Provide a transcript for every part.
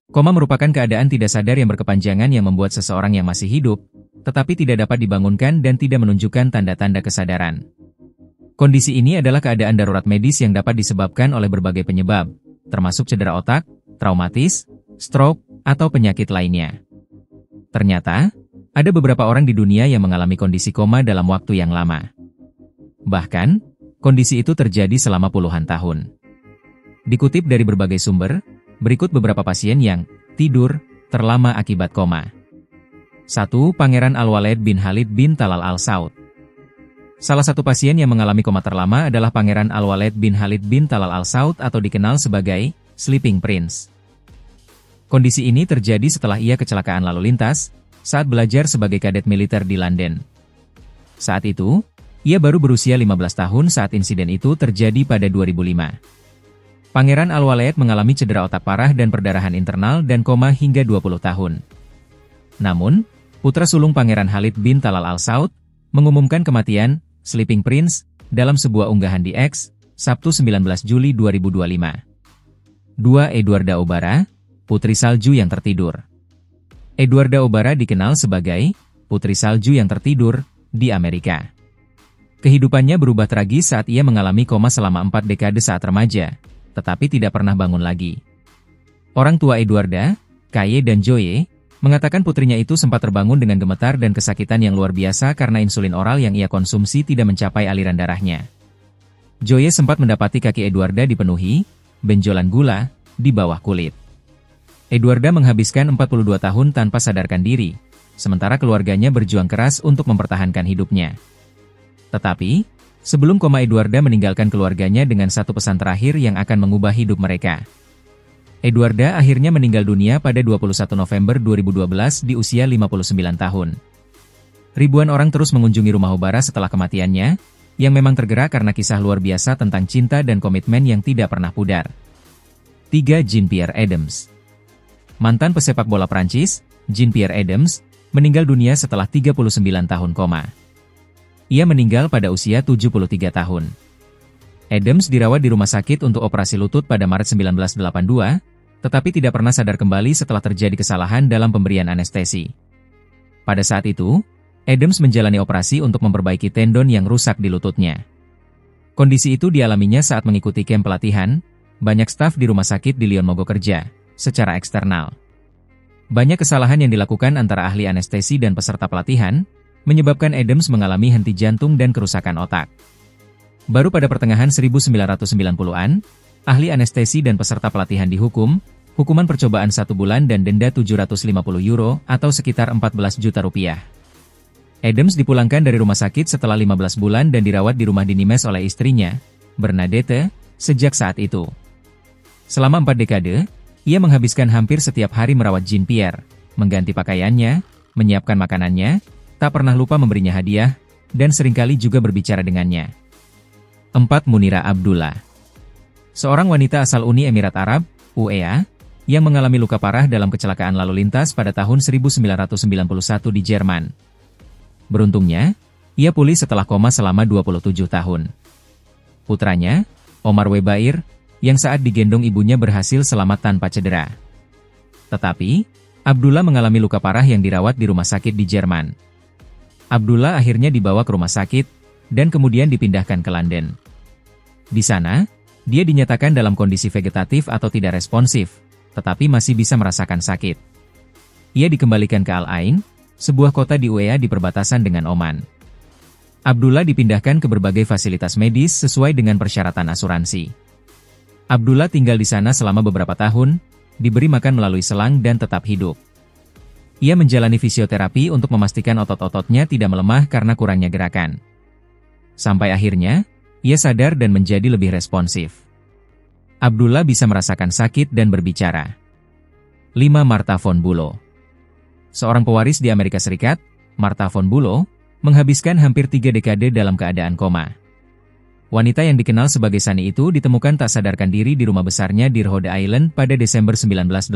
Koma merupakan keadaan tidak sadar yang berkepanjangan yang membuat seseorang yang masih hidup, tetapi tidak dapat dibangunkan dan tidak menunjukkan tanda-tanda kesadaran. Kondisi ini adalah keadaan darurat medis yang dapat disebabkan oleh berbagai penyebab, termasuk cedera otak, traumatis, stroke, atau penyakit lainnya. Ternyata, ada beberapa orang di dunia yang mengalami kondisi koma dalam waktu yang lama. Bahkan, kondisi itu terjadi selama puluhan tahun. Dikutip dari berbagai sumber, berikut beberapa pasien yang tidur terlama akibat koma. 1. Pangeran Al-Walid bin Khalid bin Talal Al Saud. Salah satu pasien yang mengalami koma terlama adalah Pangeran Al-Walid bin Khalid bin Talal Al Saud atau dikenal sebagai Sleeping Prince. Kondisi ini terjadi setelah ia kecelakaan lalu lintas saat belajar sebagai kadet militer di London. Saat itu, ia baru berusia 15 tahun saat insiden itu terjadi pada 2005. Pangeran Al-Walid mengalami cedera otak parah dan perdarahan internal dan koma hingga 20 tahun. Namun, putra sulung Pangeran Khalid bin Talal Al Saud mengumumkan kematian Sleeping Prince dalam sebuah unggahan di X, Sabtu 19 Juli 2025. 2. Eduarda Obara, putri salju yang tertidur. Eduarda Obara dikenal sebagai putri salju yang tertidur di Amerika. Kehidupannya berubah tragis saat ia mengalami koma selama 4 dekade saat remaja, tetapi tidak pernah bangun lagi. Orang tua Eduarda, Kaye dan Joye, mengatakan putrinya itu sempat terbangun dengan gemetar dan kesakitan yang luar biasa karena insulin oral yang ia konsumsi tidak mencapai aliran darahnya. Joye sempat mendapati kaki Eduarda dipenuhi benjolan gula di bawah kulit. Eduarda menghabiskan 42 tahun tanpa sadarkan diri, sementara keluarganya berjuang keras untuk mempertahankan hidupnya. Tetapi, sebelum koma Eduarda meninggalkan keluarganya dengan satu pesan terakhir yang akan mengubah hidup mereka. Eduarda akhirnya meninggal dunia pada 21 November 2012 di usia 59 tahun. Ribuan orang terus mengunjungi rumah Obara setelah kematiannya, yang memang tergerak karena kisah luar biasa tentang cinta dan komitmen yang tidak pernah pudar. 3. Jean-Pierre Adams. Mantan pesepak bola Prancis, Jean-Pierre Adams, meninggal dunia setelah 39 tahun koma. Ia meninggal pada usia 73 tahun. Adams dirawat di rumah sakit untuk operasi lutut pada Maret 1982, tetapi tidak pernah sadar kembali setelah terjadi kesalahan dalam pemberian anestesi. Pada saat itu, Adams menjalani operasi untuk memperbaiki tendon yang rusak di lututnya. Kondisi itu dialaminya saat mengikuti kamp pelatihan, banyak staf di rumah sakit di Lyon mogok kerja secara eksternal. Banyak kesalahan yang dilakukan antara ahli anestesi dan peserta pelatihan, menyebabkan Adams mengalami henti jantung dan kerusakan otak. Baru pada pertengahan 1990-an, ahli anestesi dan peserta pelatihan dihukum, hukuman percobaan 1 bulan dan denda €750 atau sekitar 14 juta rupiah. Adams dipulangkan dari rumah sakit setelah 15 bulan dan dirawat di rumah di Nimes oleh istrinya, Bernadette, sejak saat itu. Selama 4 dekade, ia menghabiskan hampir setiap hari merawat Jean-Pierre, mengganti pakaiannya, menyiapkan makanannya, tak pernah lupa memberinya hadiah, dan seringkali juga berbicara dengannya. 4. Munira Abdullah. Seorang wanita asal Uni Emirat Arab, UEA, yang mengalami luka parah dalam kecelakaan lalu lintas pada tahun 1991 di Jerman. Beruntungnya, ia pulih setelah koma selama 27 tahun. Putranya, Omar Webair, yang saat digendong ibunya berhasil selamat tanpa cedera. Tetapi, Abdullah mengalami luka parah yang dirawat di rumah sakit di Jerman. Abdullah akhirnya dibawa ke rumah sakit, dan kemudian dipindahkan ke London. Di sana, dia dinyatakan dalam kondisi vegetatif atau tidak responsif, tetapi masih bisa merasakan sakit. Ia dikembalikan ke Al Ain, sebuah kota di UEA di perbatasan dengan Oman. Abdullah dipindahkan ke berbagai fasilitas medis sesuai dengan persyaratan asuransi. Abdullah tinggal di sana selama beberapa tahun, diberi makan melalui selang dan tetap hidup. Ia menjalani fisioterapi untuk memastikan otot-ototnya tidak melemah karena kurangnya gerakan. Sampai akhirnya, ia sadar dan menjadi lebih responsif. Abdullah bisa merasakan sakit dan berbicara. 5. Martha von Bülow. Seorang pewaris di Amerika Serikat, Martha von Bülow, menghabiskan hampir 3 dekade dalam keadaan koma. Wanita yang dikenal sebagai Sani itu ditemukan tak sadarkan diri di rumah besarnya di Rhode Island pada Desember 1980.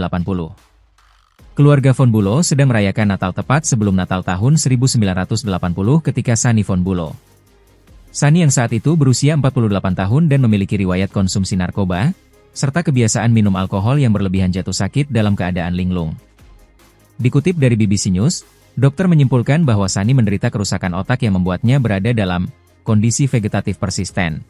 Keluarga von Bülow sedang merayakan Natal tepat sebelum Natal tahun 1980 ketika Sani von Bülow. Sani yang saat itu berusia 48 tahun dan memiliki riwayat konsumsi narkoba, serta kebiasaan minum alkohol yang berlebihan jatuh sakit dalam keadaan linglung. Dikutip dari BBC News, dokter menyimpulkan bahwa Sunny menderita kerusakan otak yang membuatnya berada dalam kondisi vegetatif persisten.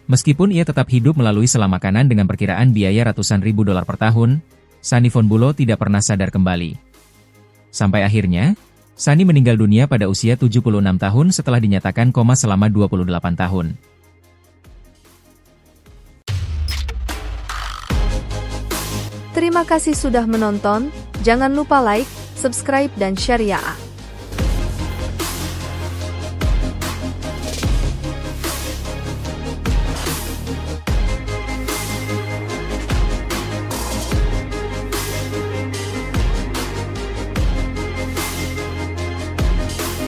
Meskipun ia tetap hidup melalui sela makanan dengan perkiraan biaya ratusan ribu dolar per tahun, Sunny Von Bulow tidak pernah sadar kembali. Sampai akhirnya, Sunny meninggal dunia pada usia 76 tahun setelah dinyatakan koma selama 28 tahun. Terima kasih sudah menonton, jangan lupa like, subscribe dan share ya.